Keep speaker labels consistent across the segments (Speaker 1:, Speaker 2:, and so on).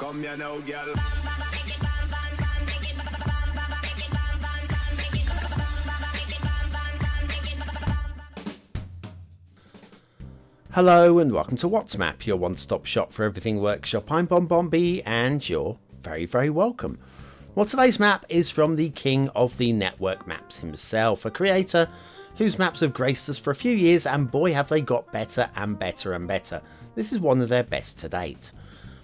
Speaker 1: Come here now, girl.
Speaker 2: Hello and welcome to What'sMap, your one-stop shop for everything workshop. I'm BonBonB and you're very, very welcome. Well, today's map is from the king of the network maps himself, a creator whose maps have graced us for a few years, and boy have they got better and better and better. This is one of their best to date.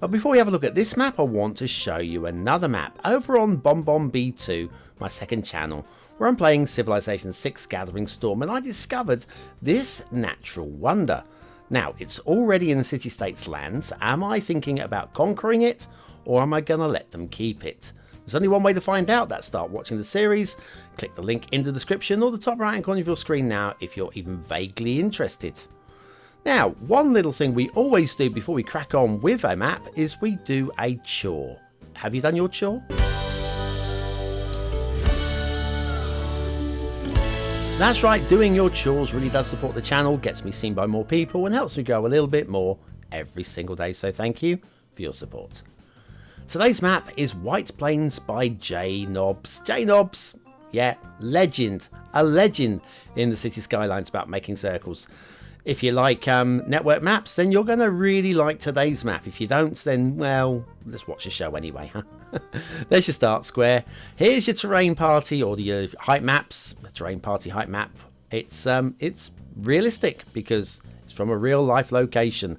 Speaker 2: But before we have a look at this map, I want to show you another map over on BonBonB 2, my second channel, where I'm playing Civilization 6 Gathering Storm, and I discovered this natural wonder. Now, it's already in the city-states lands. Am I thinking about conquering it, or am I going to let them keep it? There's only one way to find out. That's start watching the series. Click the link in the description or the top right hand corner of your screen now if you're even vaguely interested. Now, one little thing we always do before we crack on with a map is we do a chore. Have you done your chore? That's right, doing your chores really does support the channel, gets me seen by more people and helps me grow a little bit more every single day, so thank you for your support. Today's map is White Plains by J-Nobs. J-Nobs, yeah, legend, a legend in the Cities Skylines about making circles. If you like network maps, then you're going to really like today's map. If you don't, then, well, let's watch the show anyway, huh? There's your start square. Here's your terrain party or your height maps. The terrain party height map. It's realistic because it's from a real life location.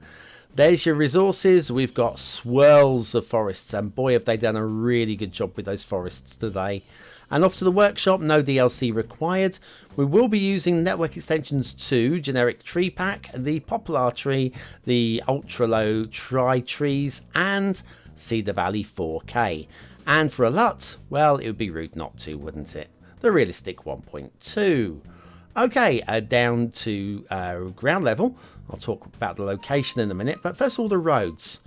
Speaker 2: There's your resources. We've got swirls of forests, and boy have they done a really good job with those forests today. And off to the workshop, no DLC required. We will be using network extensions 2, generic tree pack, the poplar tree, the ultra low tri trees, and Cedar Valley 4K. And for a LUT, well, it would be rude not to, wouldn't it? The realistic 1.2. Okay, down to ground level. I'll talk about the location in a minute, but first of all, the roads.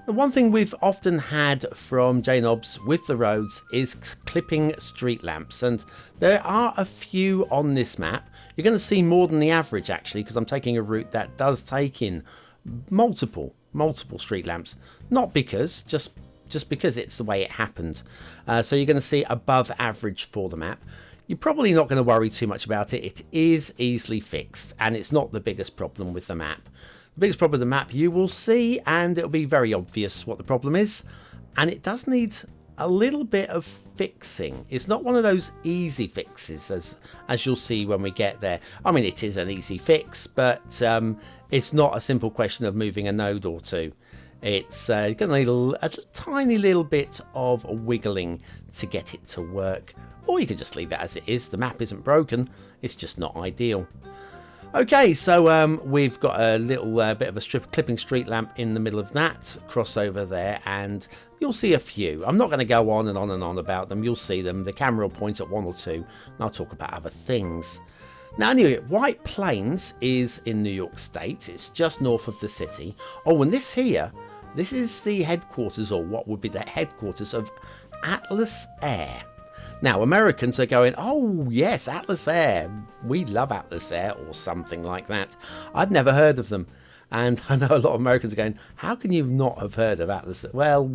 Speaker 2: The one thing we've often had from J-Nobs with the roads is clipping street lamps, and there are a few on this map. You're going to see more than the average actually, because I'm taking a route that does take in multiple street lamps. Not because, just because it's the way it happens. So you're going to see above average for the map. You're probably not going to worry too much about it. It is easily fixed, and it's not the biggest problem with the map. The biggest problem with the map you will see, and it'll be very obvious what the problem is, and it does need a little bit of fixing. It's not one of those easy fixes as you'll see when we get there. I mean, it is an easy fix, but it's not a simple question of moving a node or two. It's going to need a tiny little bit of wiggling to get it to work, or you can just leave it as it is. The map isn't broken, it's just not ideal. Okay, so we've got a little bit of a strip clipping street lamp in the middle of that crossover there, and you'll see a few. I'm not going to go on and on and on about them. You'll see them. The camera will point at one or two, and I'll talk about other things. Now, anyway, White Plains is in New York State. It's just north of the city. Oh, and this here, this is the headquarters, or what would be the headquarters of Atlas Air. Now, Americans are going, oh, yes, Atlas Air. We love Atlas Air, or something like that. I'd never heard of them. And I know a lot of Americans are going, how can you not have heard of Atlas Air? Well,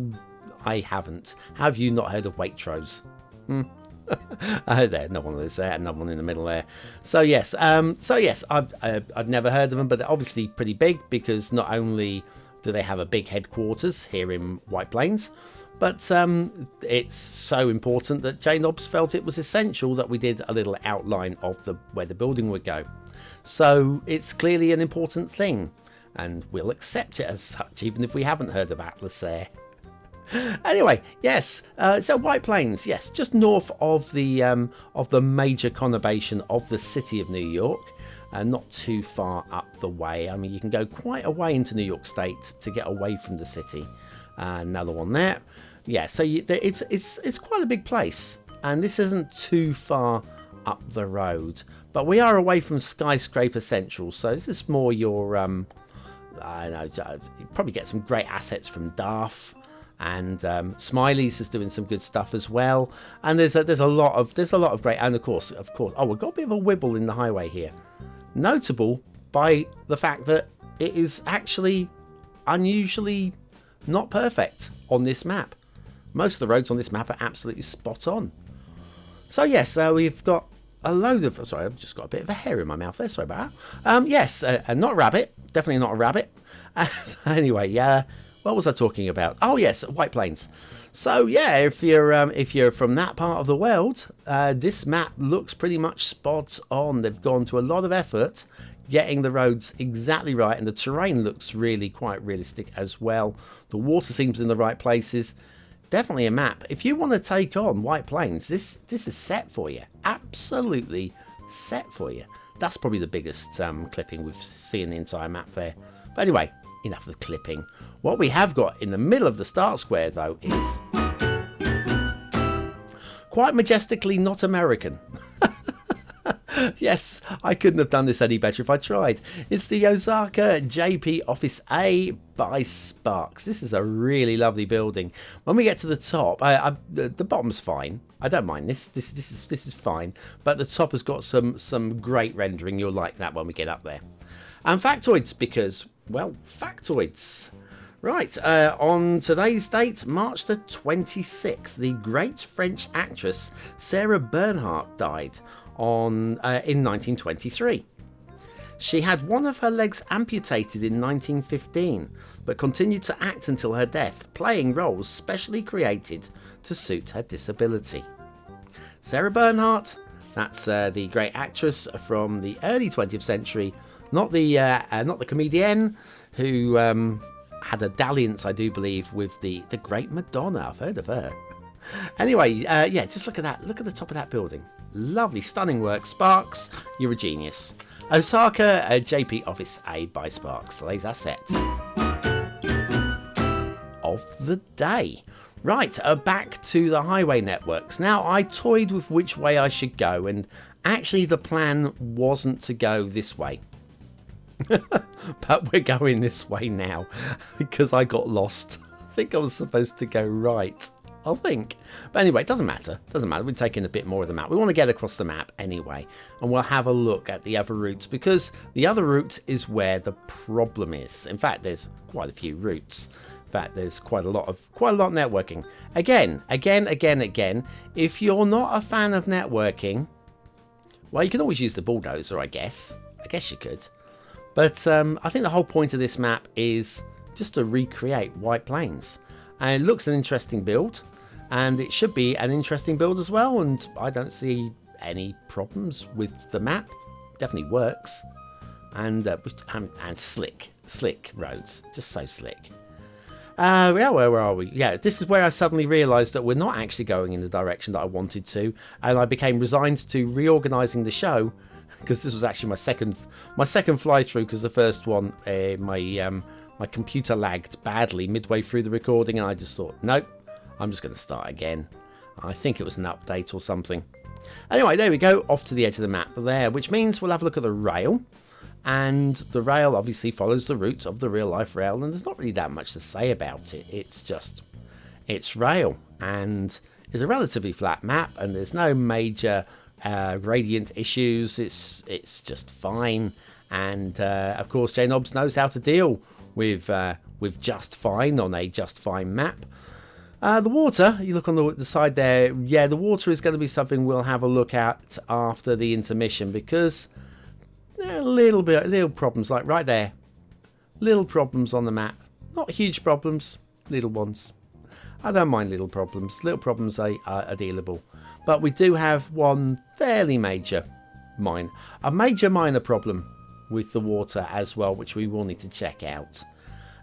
Speaker 2: I haven't. Have you not heard of Waitrose? There, no one is there, no one in the middle there. So yes, I've never heard of them, but they're obviously pretty big because not only do they have a big headquarters here in White Plains, but it's so important that J-Nobs felt it was essential that we did a little outline of where the building would go. So it's clearly an important thing, and we'll accept it as such, even if we haven't heard of Atlas Air. Anyway, yes, so White Plains, yes, just north of the major conurbation of the city of New York, not too far up the way. I mean, you can go quite a way into New York State to get away from the city. Another one there. Yeah, so it's quite a big place, and this isn't too far up the road, but we are away from Skyscraper Central, so this is more your I know, you probably get some great assets from DARF, and Smiley's is doing some good stuff as well, and there's a lot of great, and of course oh, we've got a bit of a wibble in the highway here, notable by the fact that it is actually unusually not perfect on this map. Most of the roads on this map are absolutely spot on. So yes, we've got a load of... Sorry, I've just got a bit of a hair in my mouth there. Sorry about that. Yes, not a rabbit. Definitely not a rabbit. Anyway, what was I talking about? Oh yes, White Plains. So yeah, if you're from that part of the world, this map looks pretty much spot on. They've gone to a lot of effort getting the roads exactly right, and the terrain looks really quite realistic as well. The water seems in the right places. Definitely a map. If you want to take on White Plains, this is set for you. Absolutely set for you. That's probably the biggest clipping we've seen the entire map there. But anyway, enough of the clipping. What we have got in the middle of the start square, though, is quite majestically not American. Yes, I couldn't have done this any better if I tried. It's the Osaka JP Office A by Sparks. This is a really lovely building. When we get to the top, the bottom's fine. I don't mind this. This is fine. But the top has got some great rendering. You'll like that when we get up there. And factoids, because, well, factoids. Right, on today's date, March the 26th, the great French actress Sarah Bernhardt died in 1923. She had one of her legs amputated in 1915, but continued to act until her death, playing roles specially created to suit her disability. Sarah Bernhardt, that's the great actress from the early 20th century, not the comedienne who had a dalliance, I do believe, with the great Madonna. I've heard of her. Anyway, yeah, just look at that. Look at the top of that building. Lovely, stunning work. Sparks, you're a genius. Osaka JP Office A by Sparks. Today's asset of the day. Right, back to the highway networks. Now, I toyed with which way I should go, and actually the plan wasn't to go this way. But we're going this way now because I got lost. I think I was supposed to go right, I think. But anyway, it doesn't matter. We're taking a bit more of the map. We want to get across the map anyway, and we'll have a look at the other routes, because the other route is where the problem is. In fact, there's quite a few routes. In fact, there's quite a lot of networking. Again. If you're not a fan of networking, well, you can always use the bulldozer, I guess. I guess you could. But I think the whole point of this map is just to recreate White Plains. And it looks an interesting build, and it should be an interesting build as well, and I don't see any problems with the map. Definitely works. And slick roads, just so slick. Yeah, where are we? Yeah, this is where I suddenly realised that we're not actually going in the direction that I wanted to, and I became resigned to reorganising the show, because this was actually my second fly through, because the first one my computer lagged badly midway through the recording, and I just thought, nope, I'm just going to start again. I think it was an update or something. Anyway, there we go, off to the edge of the map there, which means we'll have a look at the rail. And the rail obviously follows the route of the real life rail, and there's not really that much to say about it. It's rail, and it's a relatively flat map, and there's no major gradient issues. It's just fine, and of course JNobs knows how to deal with just fine on a just fine map. The water, you look on the side there, yeah, the water is going to be something we'll have a look at after the intermission, because there are little problems, like right there, little problems on the map. Not huge problems, little ones. I don't mind little problems. Little problems are dealable. But we do have one fairly major minor problem with the water as well, which we will need to check out.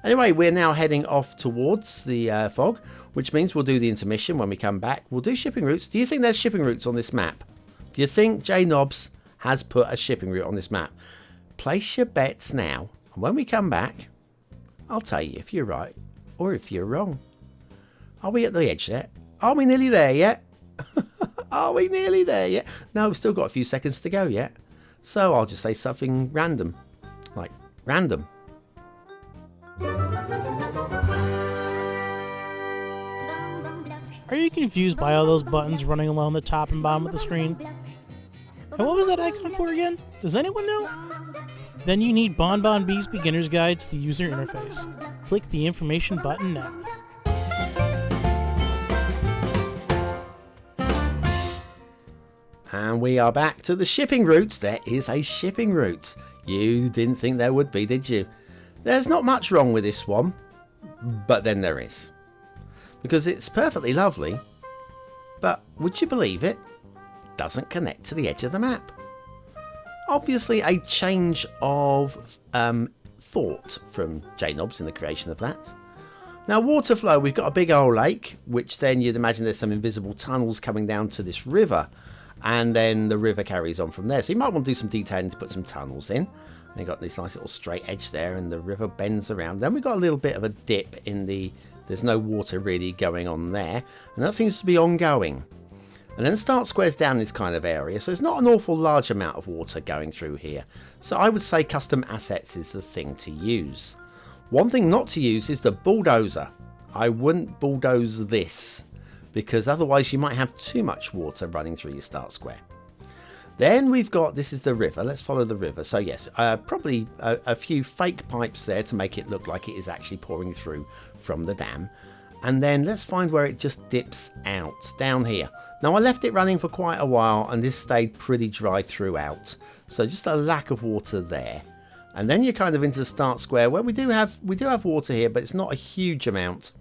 Speaker 2: Anyway, we're now heading off towards the fog, which means we'll do the intermission. When we come back, we'll do shipping routes. Do you think there's shipping routes on this map? Do you think JNobs has put a shipping route on this map? Place your bets now, and when we come back, I'll tell you if you're right or if you're wrong. Are we at the edge yet? Are we nearly there yet? Are we nearly there yet? No, we've still got a few seconds to go yet. So I'll just say something random. Like, random.
Speaker 1: Are you confused by all those buttons running along the top and bottom of the screen? And what was that icon for again? Does anyone know? Then you need BonBonB's Beginner's Guide to the User Interface. click the information button now.
Speaker 2: And we are back to the shipping routes. There is a shipping route. You didn't think there would be, did you? There's not much wrong with this one, but then there is. Because it's perfectly lovely, but would you believe it? Doesn't connect to the edge of the map. Obviously a change of thought from JNobs in the creation of that. Now water flow, we've got a big old lake, which then you'd imagine there's some invisible tunnels coming down to this river. And then the river carries on from there. So you might want to do some detailing to put some tunnels in. And you've got this nice little straight edge there and the river bends around. Then we've got a little bit of a dip in the... There's no water really going on there. And that seems to be ongoing. And then start squares down this kind of area. So there's not an awful large amount of water going through here. So I would say custom assets is the thing to use. One thing not to use is the bulldozer. I wouldn't bulldoze this, because otherwise you might have too much water running through your start square. Then we've got, this is the river. Let's follow the river. So yes, probably a few fake pipes there to make it look like it is actually pouring through from the dam. And then let's find where it just dips out down here. Now I left it running for quite a while and this stayed pretty dry throughout. So just a lack of water there. And then you're kind of into the start square where we do have water here, but it's not a huge amount.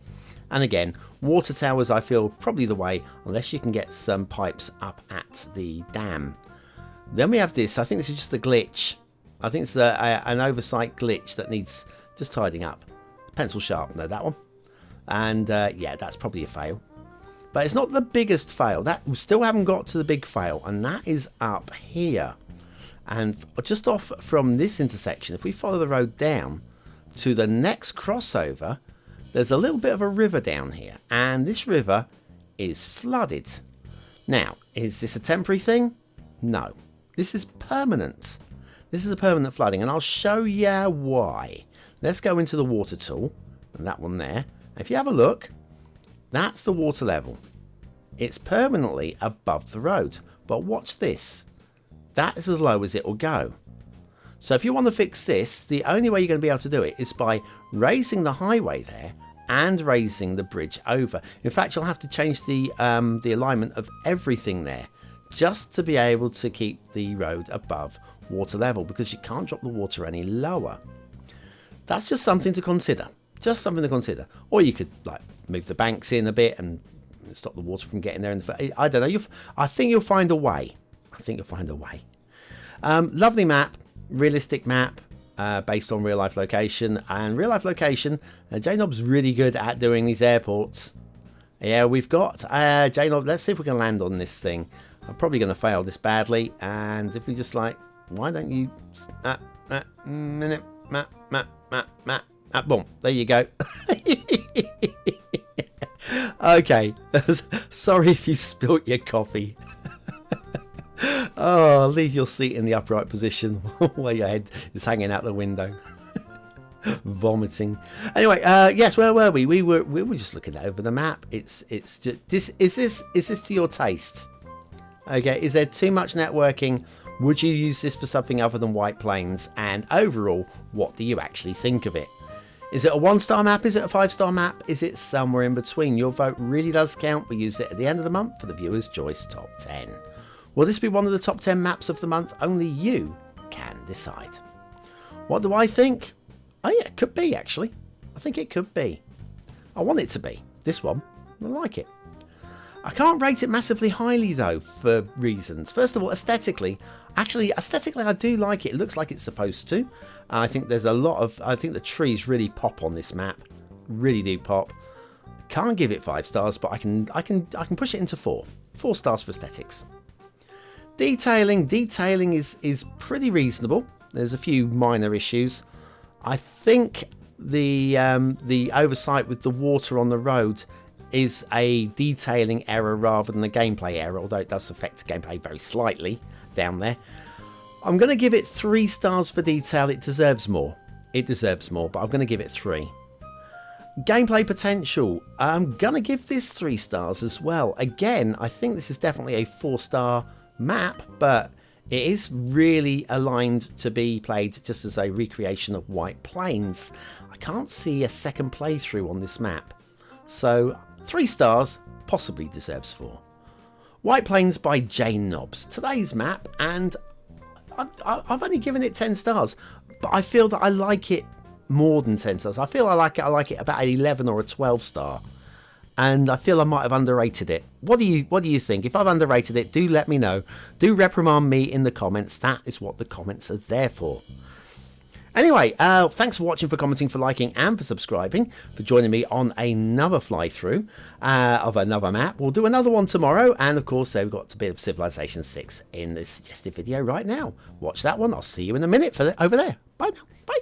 Speaker 2: And again, water towers I feel probably the way, unless you can get some pipes up at the dam. Then we have this, I think this is just a glitch. I think it's an oversight glitch that needs just tidying up. Pencil sharpener, that one. And yeah, that's probably a fail. But it's not the biggest fail. That we still haven't got to the big fail, and that is up here. And just off from this intersection, if we follow the road down to the next crossover, there's a little bit of a river down here, and this river is flooded. Now, is this a temporary thing? No, this is permanent. This is a permanent flooding, and I'll show you why. Let's go into the water tool, and that one there. If you have a look, that's the water level. It's permanently above the road, but watch this. That is as low as it will go. So if you want to fix this, the only way you're going to be able to do it is by raising the highway there and raising the bridge over. In fact, you'll have to change the alignment of everything there just to be able to keep the road above water level, because you can't drop the water any lower. That's just something to consider. Just something to consider. Or you could like move the banks in a bit and stop the water from getting there. I don't know. I think you'll find a way. I think you'll find a way. Lovely map, realistic map, based on real life location. And real life location, JNob's really good at doing these airports. Yeah, we've got JNob. Let's see if we can land on this thing. I'm probably going to fail this badly. And if we just like, why don't you... boom, there you go. Okay, sorry if you spilt your coffee. Oh, leave your seat in the upright position where your head is hanging out the window. Vomiting. Anyway, yes, where were we? We were just looking over the map. It's just this. Is this to your taste? Okay, is there too much networking? Would you use this for something other than White Plains? And overall, what do you actually think of it? Is it a 1-star map? Is it a 5-star map? Is it somewhere in between? Your vote really does count. We use it at the end of the month for the Viewers' Choice Top 10. Will this be one of the top 10 maps of the month? Only you can decide. What do I think? Oh yeah, it could be actually. I think it could be. I want it to be. This one, I like it. I can't rate it massively highly though, for reasons. First of all, aesthetically I do like it. It looks like it's supposed to. I think there's a lot of, I think the trees really pop on this map. Really do pop. Can't give it 5 stars, but I can push it into 4. 4 stars for aesthetics. Detailing is pretty reasonable. There's a few minor issues. I think the oversight with the water on the road is a detailing error rather than a gameplay error, although it does affect gameplay very slightly down there. I'm going to give it 3 stars for detail. It deserves more. It deserves more, but I'm going to give it 3. Gameplay potential. I'm going to give this 3 stars as well. Again, I think this is definitely a 4-star map, but It is really aligned to be played just as a recreation of White Plains. I can't see a second playthrough on this map, so 3 stars, possibly deserves 4. White Plains by Jane Nobbs, today's map, and I've only given it 10 stars, but I feel that I like it more than 10 stars. I feel I like it about an 11 or a 12 star. And I feel I might have underrated it. What do you think? If I've underrated it, do let me know. Do reprimand me in the comments. That is what the comments are there for. Anyway, thanks for watching, for commenting, for liking, and for subscribing, for joining me on another fly through of another map. We'll do another one tomorrow, and of course we've got a bit of Civilization 6 in the suggested video right now. Watch that one. I'll see you in a minute over there. Bye now. Bye.